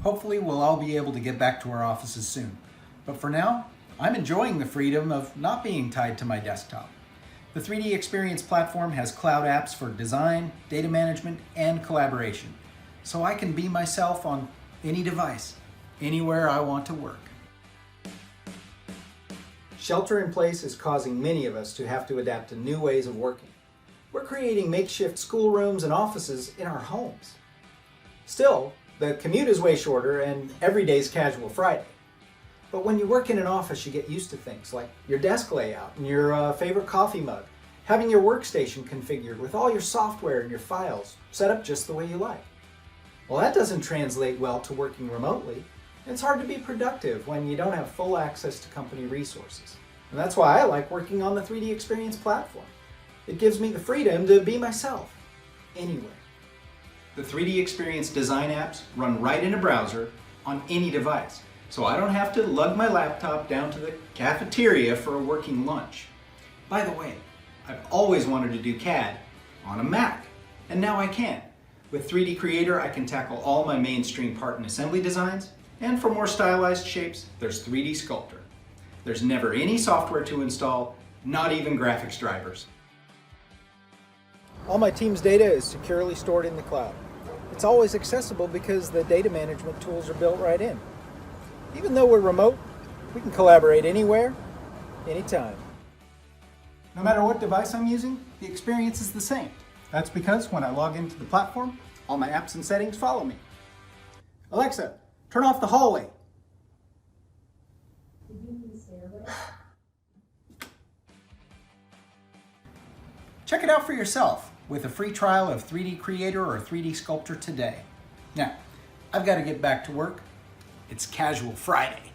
Hopefully we'll all be able to get back to our offices soon. But for now, I'm enjoying the freedom of not being tied to my desktop. The 3DEXPERIENCE platform has cloud apps for design, data management, and collaboration, so I can be myself on any device, anywhere I want to work. Shelter in place is causing many of us to have to adapt to new ways of working. We're creating makeshift schoolrooms and offices in our homes. Still, the commute is way shorter and every day's casual Friday. But when you work in an office, you get used to things like your desk layout and your favorite coffee mug, having your workstation configured with all your software and your files set up just the way you like. Well, that doesn't translate well to working remotely. It's hard to be productive when you don't have full access to company resources. And that's why I like working on the 3DEXPERIENCE platform. It gives me the freedom to be myself, anywhere. The 3DEXPERIENCE design apps run right in a browser on any device, so I don't have to lug my laptop down to the cafeteria for a working lunch. By the way, I've always wanted to do CAD on a Mac, and now I can. With 3D Creator, I can tackle all my mainstream part and assembly designs, and for more stylized shapes, there's 3D Sculptor. There's never any software to install, not even graphics drivers. All my team's data is securely stored in the cloud. It's always accessible because the data management tools are built right in. Even though we're remote, we can collaborate anywhere, anytime. No matter what device I'm using, the experience is the same. That's because when I log into the platform, all my apps and settings follow me. Alexa, turn off the hallway. Did you mean the stairway? Check it out for yourself with a free trial of 3D Creator or 3D Sculptor today. Now, I've got to get back to work. It's Casual Friday.